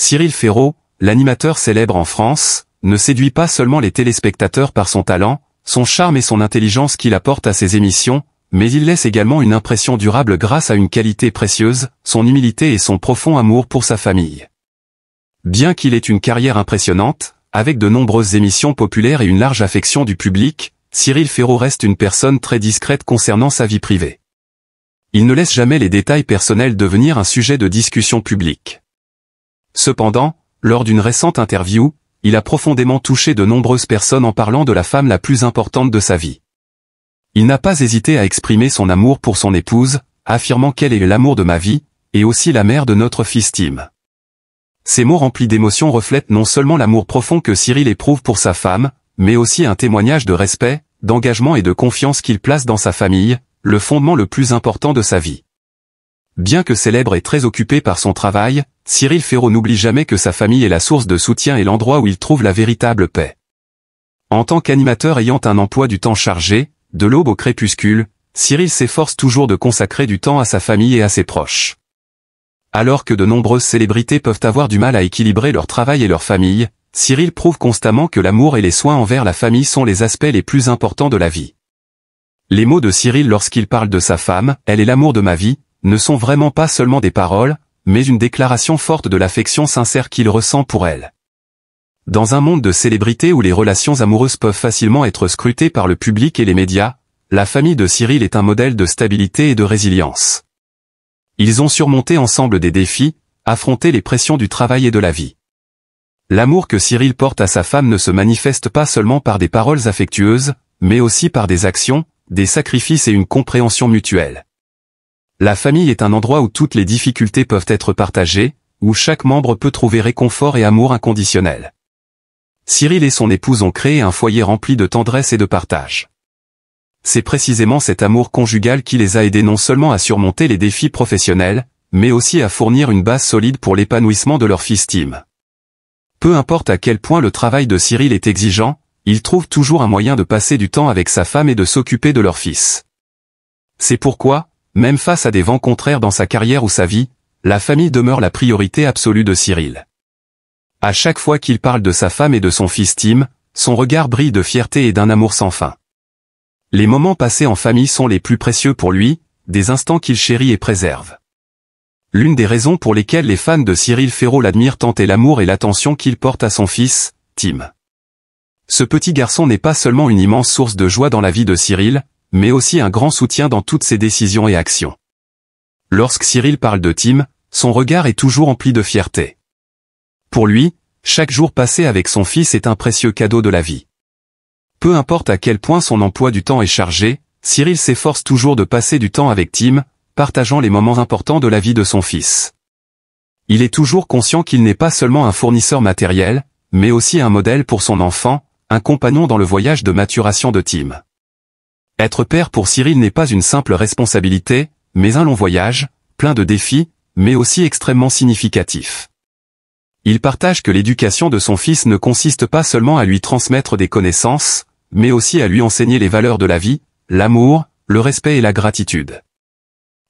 Cyril Ferraud, l'animateur célèbre en France, ne séduit pas seulement les téléspectateurs par son talent, son charme et son intelligence qu'il apporte à ses émissions, mais il laisse également une impression durable grâce à une qualité précieuse, son humilité et son profond amour pour sa famille. Bien qu'il ait une carrière impressionnante, avec de nombreuses émissions populaires et une large affection du public, Cyril Ferraud reste une personne très discrète concernant sa vie privée. Il ne laisse jamais les détails personnels devenir un sujet de discussion publique. Cependant, lors d'une récente interview, il a profondément touché de nombreuses personnes en parlant de la femme la plus importante de sa vie. Il n'a pas hésité à exprimer son amour pour son épouse, affirmant qu'elle est l'amour de ma vie, et aussi la mère de notre fils Tim. Ces mots remplis d'émotions reflètent non seulement l'amour profond que Cyril éprouve pour sa femme, mais aussi un témoignage de respect, d'engagement et de confiance qu'il place dans sa famille, le fondement le plus important de sa vie. Bien que célèbre et très occupé par son travail, Cyril Ferraud n'oublie jamais que sa famille est la source de soutien et l'endroit où il trouve la véritable paix. En tant qu'animateur ayant un emploi du temps chargé, de l'aube au crépuscule, Cyril s'efforce toujours de consacrer du temps à sa famille et à ses proches. Alors que de nombreuses célébrités peuvent avoir du mal à équilibrer leur travail et leur famille, Cyril prouve constamment que l'amour et les soins envers la famille sont les aspects les plus importants de la vie. Les mots de Cyril lorsqu'il parle de sa femme, « Elle est l'amour de ma vie », ne sont vraiment pas seulement des paroles, mais une déclaration forte de l'affection sincère qu'il ressent pour elle. Dans un monde de célébrités où les relations amoureuses peuvent facilement être scrutées par le public et les médias, la famille de Cyril est un modèle de stabilité et de résilience. Ils ont surmonté ensemble des défis, affronté les pressions du travail et de la vie. L'amour que Cyril porte à sa femme ne se manifeste pas seulement par des paroles affectueuses, mais aussi par des actions, des sacrifices et une compréhension mutuelle. La famille est un endroit où toutes les difficultés peuvent être partagées, où chaque membre peut trouver réconfort et amour inconditionnel. Cyril et son épouse ont créé un foyer rempli de tendresse et de partage. C'est précisément cet amour conjugal qui les a aidés non seulement à surmonter les défis professionnels, mais aussi à fournir une base solide pour l'épanouissement de leur fils Tim. Peu importe à quel point le travail de Cyril est exigeant, il trouve toujours un moyen de passer du temps avec sa femme et de s'occuper de leur fils. C'est pourquoi, même face à des vents contraires dans sa carrière ou sa vie, la famille demeure la priorité absolue de Cyril. À chaque fois qu'il parle de sa femme et de son fils Tim, son regard brille de fierté et d'un amour sans fin. Les moments passés en famille sont les plus précieux pour lui, des instants qu'il chérit et préserve. L'une des raisons pour lesquelles les fans de Cyril Ferraud l'admirent tant est l'amour et l'attention qu'il porte à son fils, Tim. Ce petit garçon n'est pas seulement une immense source de joie dans la vie de Cyril, mais aussi un grand soutien dans toutes ses décisions et actions. Lorsque Cyril parle de Tim, son regard est toujours empli de fierté. Pour lui, chaque jour passé avec son fils est un précieux cadeau de la vie. Peu importe à quel point son emploi du temps est chargé, Cyril s'efforce toujours de passer du temps avec Tim, partageant les moments importants de la vie de son fils. Il est toujours conscient qu'il n'est pas seulement un fournisseur matériel, mais aussi un modèle pour son enfant, un compagnon dans le voyage de maturation de Tim. Être père pour Cyril n'est pas une simple responsabilité, mais un long voyage, plein de défis, mais aussi extrêmement significatif. Il partage que l'éducation de son fils ne consiste pas seulement à lui transmettre des connaissances, mais aussi à lui enseigner les valeurs de la vie, l'amour, le respect et la gratitude.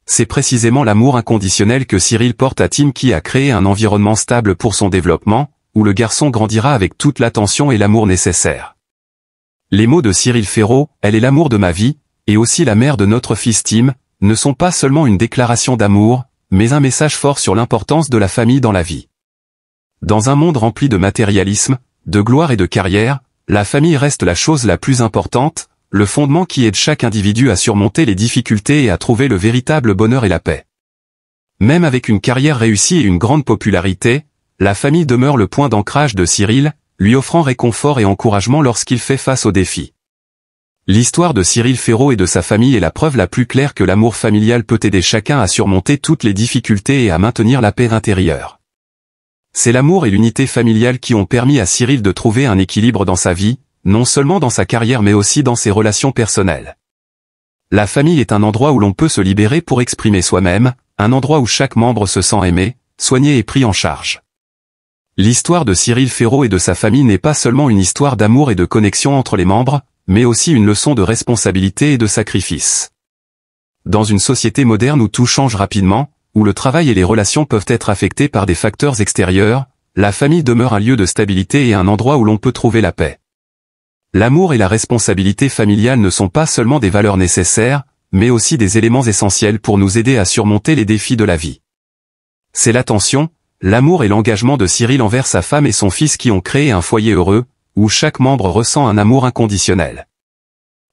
C'est précisément l'amour inconditionnel que Cyril porte à Tim qui a créé un environnement stable pour son développement, où le garçon grandira avec toute l'attention et l'amour nécessaires. Les mots de Cyril Ferraud, « Elle est l'amour de ma vie », et aussi la mère de notre fils Tim, ne sont pas seulement une déclaration d'amour, mais un message fort sur l'importance de la famille dans la vie. Dans un monde rempli de matérialisme, de gloire et de carrière, la famille reste la chose la plus importante, le fondement qui aide chaque individu à surmonter les difficultés et à trouver le véritable bonheur et la paix. Même avec une carrière réussie et une grande popularité, la famille demeure le point d'ancrage de Cyril, lui offrant réconfort et encouragement lorsqu'il fait face aux défis. L'histoire de Cyril Ferraud et de sa famille est la preuve la plus claire que l'amour familial peut aider chacun à surmonter toutes les difficultés et à maintenir la paix intérieure. C'est l'amour et l'unité familiale qui ont permis à Cyril de trouver un équilibre dans sa vie, non seulement dans sa carrière mais aussi dans ses relations personnelles. La famille est un endroit où l'on peut se libérer pour exprimer soi-même, un endroit où chaque membre se sent aimé, soigné et pris en charge. L'histoire de Cyril Ferraud et de sa famille n'est pas seulement une histoire d'amour et de connexion entre les membres, mais aussi une leçon de responsabilité et de sacrifice. Dans une société moderne où tout change rapidement, où le travail et les relations peuvent être affectés par des facteurs extérieurs, la famille demeure un lieu de stabilité et un endroit où l'on peut trouver la paix. L'amour et la responsabilité familiale ne sont pas seulement des valeurs nécessaires, mais aussi des éléments essentiels pour nous aider à surmonter les défis de la vie. C'est l'attention, l'amour et l'engagement de Cyril envers sa femme et son fils qui ont créé un foyer heureux, où chaque membre ressent un amour inconditionnel.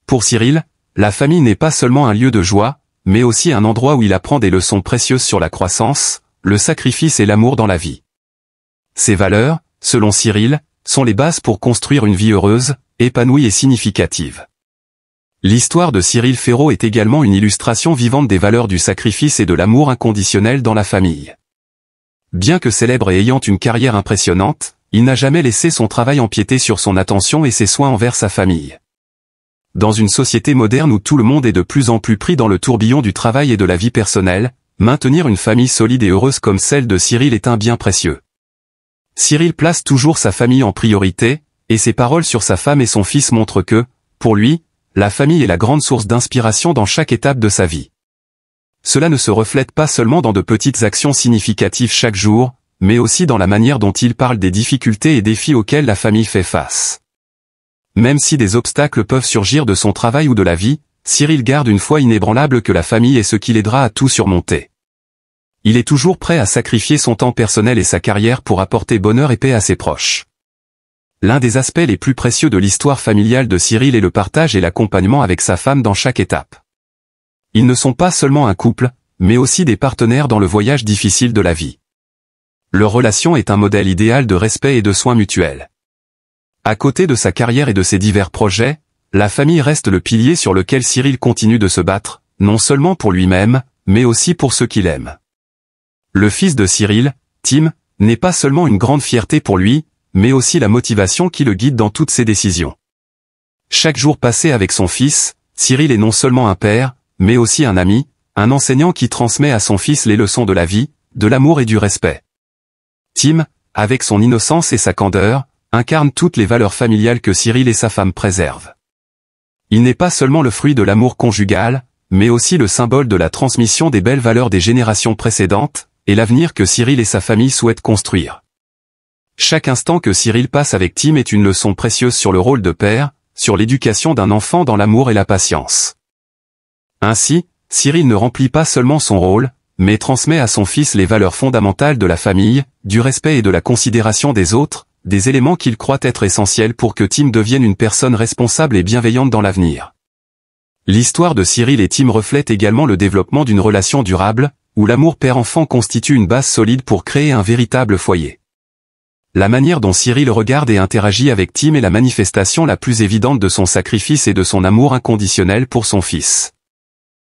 Pour Cyril, la famille n'est pas seulement un lieu de joie, mais aussi un endroit où il apprend des leçons précieuses sur la croissance, le sacrifice et l'amour dans la vie. Ces valeurs, selon Cyril, sont les bases pour construire une vie heureuse, épanouie et significative. L'histoire de Cyril Ferraud est également une illustration vivante des valeurs du sacrifice et de l'amour inconditionnel dans la famille. Bien que célèbre et ayant une carrière impressionnante, il n'a jamais laissé son travail empiéter sur son attention et ses soins envers sa famille. Dans une société moderne où tout le monde est de plus en plus pris dans le tourbillon du travail et de la vie personnelle, maintenir une famille solide et heureuse comme celle de Cyril est un bien précieux. Cyril place toujours sa famille en priorité, et ses paroles sur sa femme et son fils montrent que, pour lui, la famille est la grande source d'inspiration dans chaque étape de sa vie. Cela ne se reflète pas seulement dans de petites actions significatives chaque jour, mais aussi dans la manière dont il parle des difficultés et défis auxquels la famille fait face. Même si des obstacles peuvent surgir de son travail ou de la vie, Cyril garde une foi inébranlable que la famille est ce qui l'aidera à tout surmonter. Il est toujours prêt à sacrifier son temps personnel et sa carrière pour apporter bonheur et paix à ses proches. L'un des aspects les plus précieux de l'histoire familiale de Cyril est le partage et l'accompagnement avec sa femme dans chaque étape. Ils ne sont pas seulement un couple, mais aussi des partenaires dans le voyage difficile de la vie. Leur relation est un modèle idéal de respect et de soins mutuels. À côté de sa carrière et de ses divers projets, la famille reste le pilier sur lequel Cyril continue de se battre, non seulement pour lui-même, mais aussi pour ceux qu'il aime. Le fils de Cyril, Tim, n'est pas seulement une grande fierté pour lui, mais aussi la motivation qui le guide dans toutes ses décisions. Chaque jour passé avec son fils, Cyril est non seulement un père, mais aussi un ami, un enseignant qui transmet à son fils les leçons de la vie, de l'amour et du respect. Tim, avec son innocence et sa candeur, incarne toutes les valeurs familiales que Cyril et sa femme préservent. Il n'est pas seulement le fruit de l'amour conjugal, mais aussi le symbole de la transmission des belles valeurs des générations précédentes, et l'avenir que Cyril et sa famille souhaitent construire. Chaque instant que Cyril passe avec Tim est une leçon précieuse sur le rôle de père, sur l'éducation d'un enfant dans l'amour et la patience. Ainsi, Cyril ne remplit pas seulement son rôle, mais transmet à son fils les valeurs fondamentales de la famille, du respect et de la considération des autres, des éléments qu'il croit être essentiels pour que Tim devienne une personne responsable et bienveillante dans l'avenir. L'histoire de Cyril et Tim reflète également le développement d'une relation durable, où l'amour père-enfant constitue une base solide pour créer un véritable foyer. La manière dont Cyril regarde et interagit avec Tim est la manifestation la plus évidente de son sacrifice et de son amour inconditionnel pour son fils.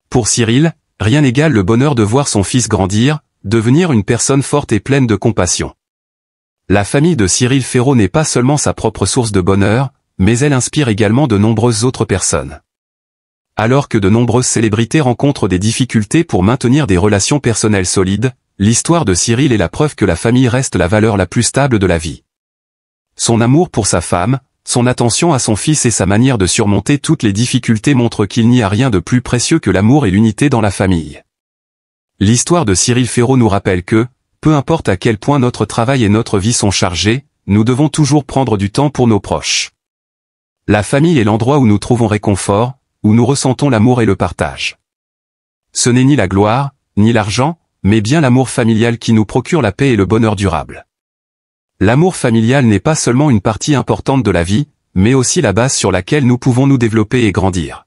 Pour Cyril, rien n'égale le bonheur de voir son fils grandir, devenir une personne forte et pleine de compassion. La famille de Cyril Ferraud n'est pas seulement sa propre source de bonheur, mais elle inspire également de nombreuses autres personnes. Alors que de nombreuses célébrités rencontrent des difficultés pour maintenir des relations personnelles solides, l'histoire de Cyril est la preuve que la famille reste la valeur la plus stable de la vie. Son amour pour sa femme, son attention à son fils et sa manière de surmonter toutes les difficultés montrent qu'il n'y a rien de plus précieux que l'amour et l'unité dans la famille. L'histoire de Cyril Ferraud nous rappelle que, peu importe à quel point notre travail et notre vie sont chargés, nous devons toujours prendre du temps pour nos proches. La famille est l'endroit où nous trouvons réconfort, où nous ressentons l'amour et le partage. Ce n'est ni la gloire, ni l'argent, mais bien l'amour familial qui nous procure la paix et le bonheur durable. L'amour familial n'est pas seulement une partie importante de la vie, mais aussi la base sur laquelle nous pouvons nous développer et grandir.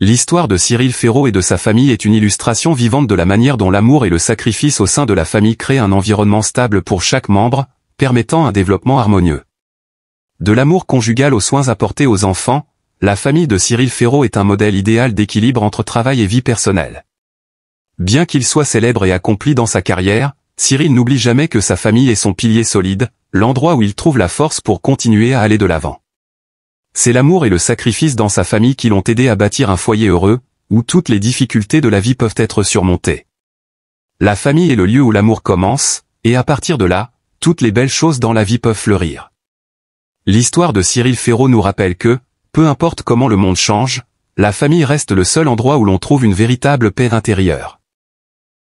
L'histoire de Cyril Ferraud et de sa famille est une illustration vivante de la manière dont l'amour et le sacrifice au sein de la famille créent un environnement stable pour chaque membre, permettant un développement harmonieux. De l'amour conjugal aux soins apportés aux enfants, la famille de Cyril Ferraud est un modèle idéal d'équilibre entre travail et vie personnelle. Bien qu'il soit célèbre et accompli dans sa carrière, Cyril n'oublie jamais que sa famille est son pilier solide, l'endroit où il trouve la force pour continuer à aller de l'avant. C'est l'amour et le sacrifice dans sa famille qui l'ont aidé à bâtir un foyer heureux, où toutes les difficultés de la vie peuvent être surmontées. La famille est le lieu où l'amour commence, et à partir de là, toutes les belles choses dans la vie peuvent fleurir. L'histoire de Cyril Ferraud nous rappelle que, peu importe comment le monde change, la famille reste le seul endroit où l'on trouve une véritable paix intérieure.